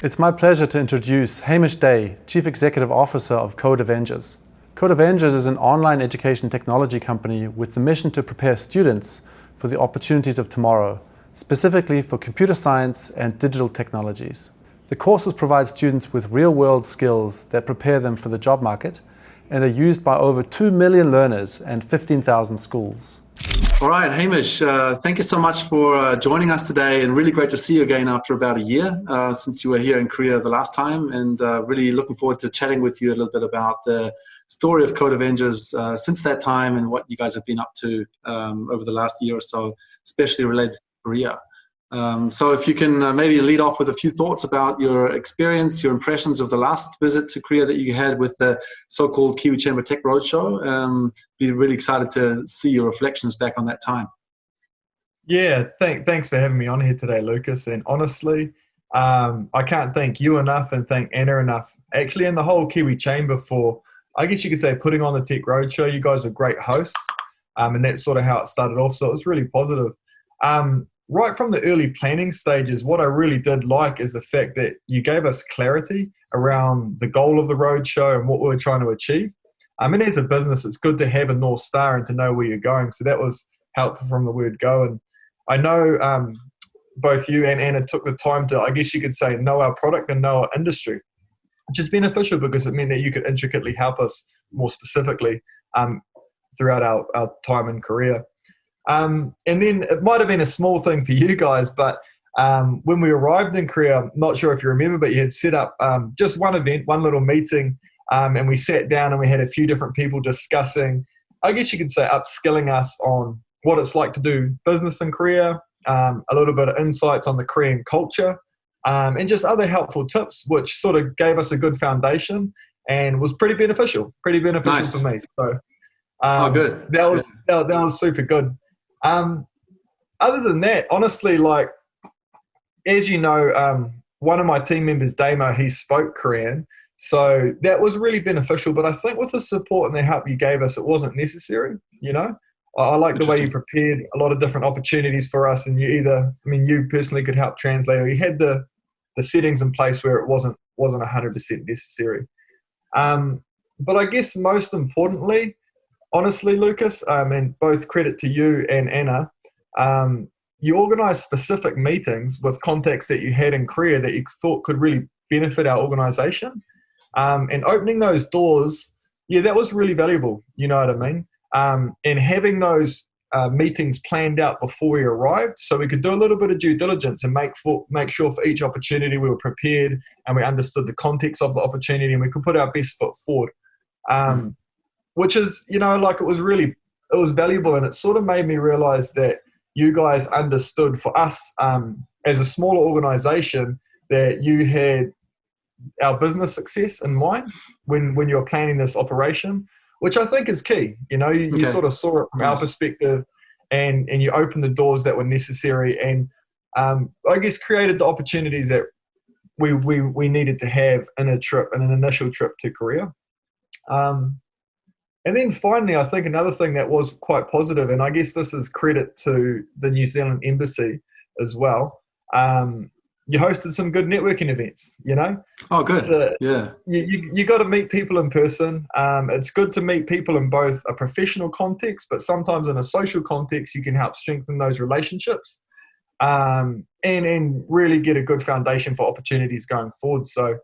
It's my pleasure to introduce Hamish Day, Chief Executive Officer of Code Avengers. Code Avengers is an online education technology company with the mission to prepare students for the opportunities of tomorrow, specifically for computer science and digital technologies. The courses provide students with real-world skills that prepare them for the job market and are used by over 2 million learners and 15,000 schools. All right, Hamish, thank you so much for joining us today, and really great to see you again after about a year since you were here in Korea the last time, and really looking forward to chatting with you a little bit about the story of Code Avengers since that time and what you guys have been up to over the last year or so, especially related to Korea. So if you can maybe lead off with a few thoughts about your experience, your impressions of the last visit to Korea that you had with the so-called Kiwi Chamber Tech Roadshow. Be really excited to see your reflections back on that time. Yeah, thanks for having me on here today, Lucas. And honestly, I can't thank you enough and thank Anna enough. Actually, in the whole Kiwi Chamber for, I guess you could say, putting on the Tech Roadshow. You guys are great hosts, and that's sort of how it started off. So it was really positive. Right from the early planning stages, what I really did like is the fact that you gave us clarity around the goal of the roadshow and what we were trying to achieve. And as a business, it's good to have a North Star and to know where you're going. So that was helpful from the word go. And I know both you and Anna took the time to, I guess you could say, know our product and know our industry, which is beneficial because it meant that you could intricately help us more specifically throughout our time in Korea. And then it might have been a small thing for you guys, but when we arrived in Korea, I'm not sure if you remember, but you had set up just one event, one little meeting, and we sat down and we had a few different people discussing, I guess you could say, upskilling us on what it's like to do business in Korea, a little bit of insights on the Korean culture, and just other helpful tips, which sort of gave us a good foundation and was pretty beneficial Nice. for me. So Good. that was super good. Other than that, honestly, like, as you know, one of my team members, Damo, he spoke Korean, so that was really beneficial. But I think with the support and the help you gave us, it wasn't necessary. You know, I like the way you prepared a lot of different opportunities for us, and you personally could help translate, or you had the settings in place where it wasn't 100% necessary. But I guess most importantly, honestly, Lucas, and both credit to you and Anna, you organised specific meetings with contacts that you had in Korea that you thought could really benefit our organisation. And opening those doors, yeah, that was really valuable, you know what I mean? And having those meetings planned out before we arrived, so we could do a little bit of due diligence and make sure for each opportunity we were prepared and we understood the context of the opportunity and we could put our best foot forward. Which is, you know, like it was valuable, and it sort of made me realize that you guys understood for us as a smaller organization that you had our business success in mind when you were planning this operation, which I think is key. You know, you sort of saw it from our perspective and you opened the doors that were necessary and I guess created the opportunities that we needed to have in an initial trip to Korea. And then finally, I think another thing that was quite positive, and I guess this is credit to the New Zealand Embassy as well, you hosted some good networking events, you know? Oh, good. Yeah. You got to meet people in person. It's good to meet people in both a professional context, but sometimes in a social context, you can help strengthen those relationships and really get a good foundation for opportunities going forward. So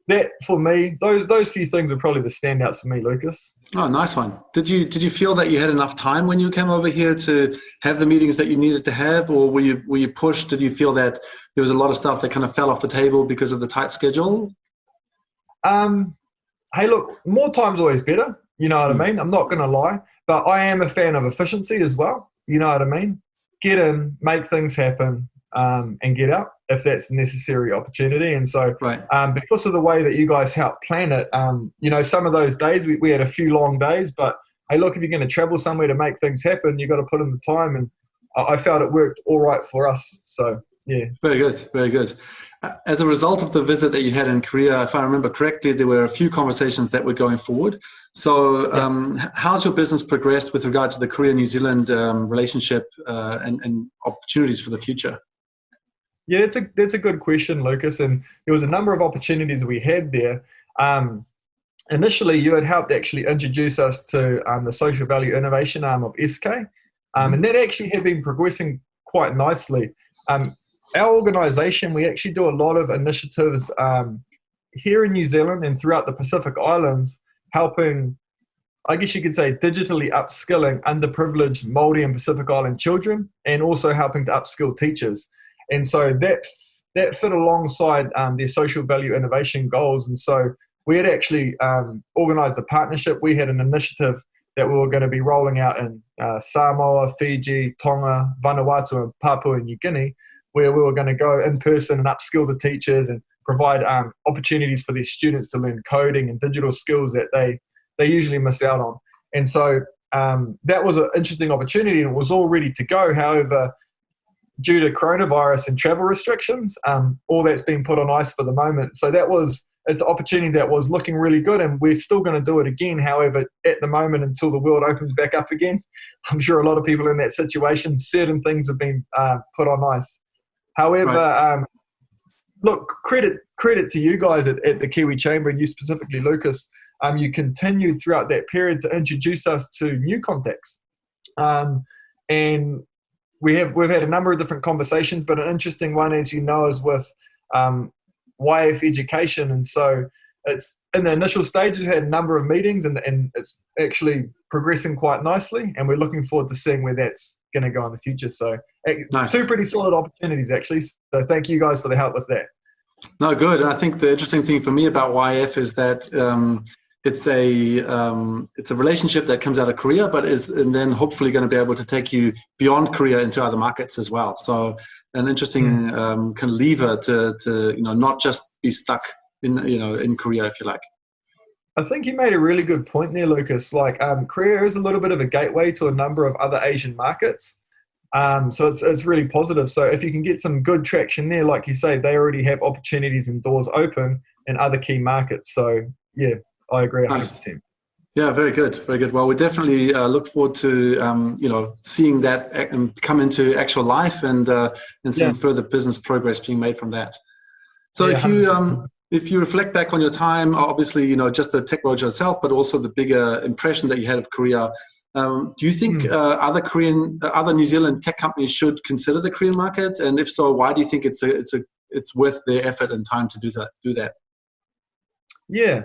that, for me, those few things are probably the standouts for me, Lucas. Oh, nice one. Did you feel that you had enough time when you came over here to have the meetings that you needed to have, or were you pushed? Did you feel that there was a lot of stuff that kind of fell off the table because of the tight schedule? Hey, look, more time's always better. You know what I mean? I'm not going to lie, but I am a fan of efficiency as well. You know what I mean? Get in, make things happen, and get out if that's a necessary opportunity. And so because of the way that you guys helped plan it, you know, some of those days we had a few long days, but hey, look, if you're going to travel somewhere to make things happen, you've got to put in the time, and I felt it worked all right for us. So yeah. Very good, very good. As a result of the visit that you had in Korea, if I remember correctly, there were a few conversations that were going forward. So how's your business progressed with regard to the Korea-New Zealand relationship and opportunities for the future? Yeah, that's a good question, Lucas. And there was a number of opportunities we had there. Initially, you had helped actually introduce us to the social value innovation arm of SK, and that actually had been progressing quite nicely. Our organisation, we actually do a lot of initiatives here in New Zealand and throughout the Pacific Islands, helping, I guess you could say, digitally upskilling underprivileged Māori and Pacific Island children, and also helping to upskill teachers. And so that fit alongside their social value innovation goals. And so we had actually organised a partnership. We had an initiative that we were going to be rolling out in Samoa, Fiji, Tonga, Vanuatu, and Papua New Guinea, where we were going to go in person and upskill the teachers and provide opportunities for their students to learn coding and digital skills that they usually miss out on. And so that was an interesting opportunity, and it was all ready to go. However, due to coronavirus and travel restrictions, all that's been put on ice for the moment. So it's an opportunity that was looking really good, and we're still going to do it again. However, at the moment, until the world opens back up again, I'm sure a lot of people in that situation, certain things have been put on ice. However, right. Look, credit to you guys at the Kiwi Chamber, and you specifically, Lucas. You continued throughout that period to introduce us to new contacts, and we've had a number of different conversations. But an interesting one, as you know, is with YF Education, and so it's in the initial stages. We had a number of meetings, and it's actually progressing quite nicely, and we're looking forward to seeing where that's going to go in the fuure. So nice. Two pretty solid opportunities, actually. So thank you guys for the help with that. No, good. And I think the interesting thing for me about YF is that it's a relationship that comes out of Korea, and then hopefully going to be able to take you beyond Korea into other markets as well. So an interesting kind of lever to not just be stuck in Korea, if you like. I think you made a really good point there, Lucas. Like Korea is a little bit of a gateway to a number of other Asian markets. So it's really positive. So if you can get some good traction there, like you say, they already have opportunities and doors open in other key markets. So yeah, I agree 100%. Nice. Yeah, very good, very good. Well, we definitely look forward to seeing that come into actual life and some further business progress being made from that. So if you reflect back on your time, obviously just the Tech Roadshow itself, but also the bigger impression that you had of Korea. Do you think other New Zealand tech companies should consider the Korean market? And if so, why do you think it's worth their effort and time to do that? Yeah.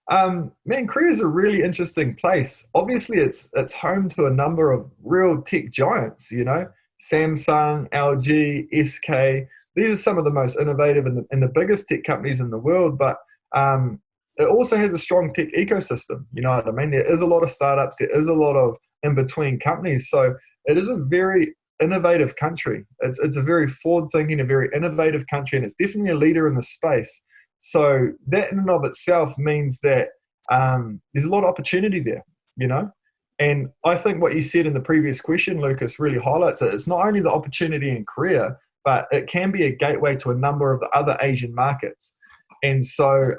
Man, Korea is a really interesting place. Obviously, it's home to a number of real tech giants, Samsung, LG, SK. These are some of the most innovative and the biggest tech companies in the world, but it also has a strong tech ecosystem. You know what I mean? There is a lot of startups. There is a lot of in-between companies. So it is a very innovative country. It's a very forward-thinking, a very innovative country, and it's definitely a leader in the space. So that in and of itself means that there's a lot of opportunity there, And I think what you said in the previous question, Lucas, really highlights it. It's not only the opportunity in Korea, but it can be a gateway to a number of the other Asian markets. And so,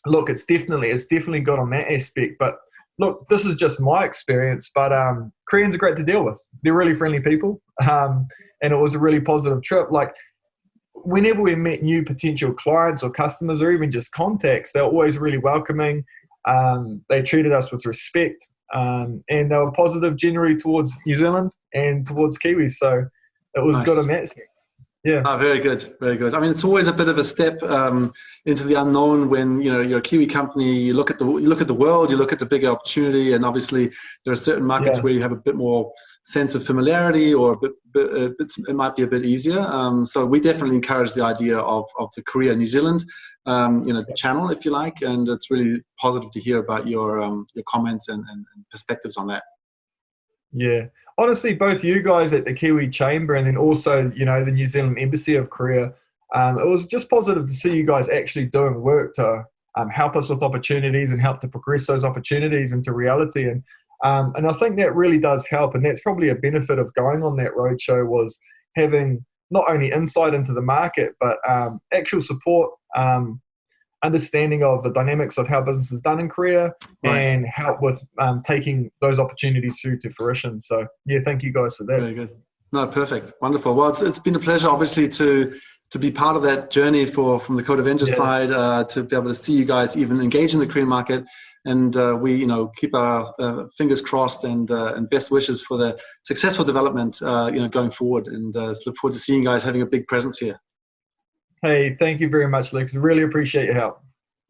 look, it's definitely good on that aspect. But look, this is just my experience, but Koreans are great to deal with. They're really friendly people, and it was a really positive trip. Like, whenever we met new potential clients or customers or even just contacts, they're always really welcoming. They treated us with respect, and they were positive generally towards New Zealand and towards Kiwis. So it was good on that sense. Yeah. Oh, very good, very good. I mean, it's always a bit of a step into the unknown when you're a Kiwi company. You look at the world, you look at the bigger opportunity, and obviously there are certain markets where you have a bit more sense of familiarity, or it might be a bit easier. So we definitely encourage the idea of the Korea New Zealand channel, if you like, and it's really positive to hear about your comments and perspectives on that. Yeah. Honestly, both you guys at the Kiwi Chamber and then also, the New Zealand Embassy of Korea, it was just positive to see you guys actually doing work to help us with opportunities and help to progress those opportunities into reality. And I think that really does help. And that's probably a benefit of going on that roadshow, was having not only insight into the market, but actual support, understanding of the dynamics of how business is done in Korea, and help with taking those opportunities through to fruition. So yeah, thank you guys for that. Very good. No, perfect. Wonderful. Well, it's been a pleasure, obviously, to be part of that journey from the Code Avengers side, to be able to see you guys even engage in the Korean market. And we, keep our fingers crossed and best wishes for the successful development, going forward. And look forward to seeing you guys having a big presence here. Hey, thank you very much, Lucas. Really appreciate your help.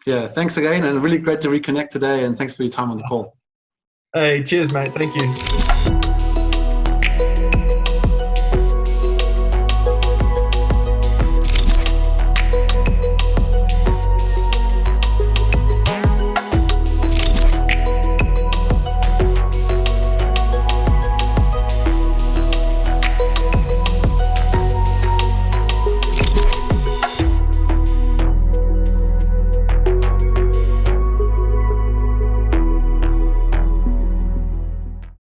Yeah, thanks again, and really great to reconnect today. And thanks for your time on the call. Hey, cheers, mate. Thank you.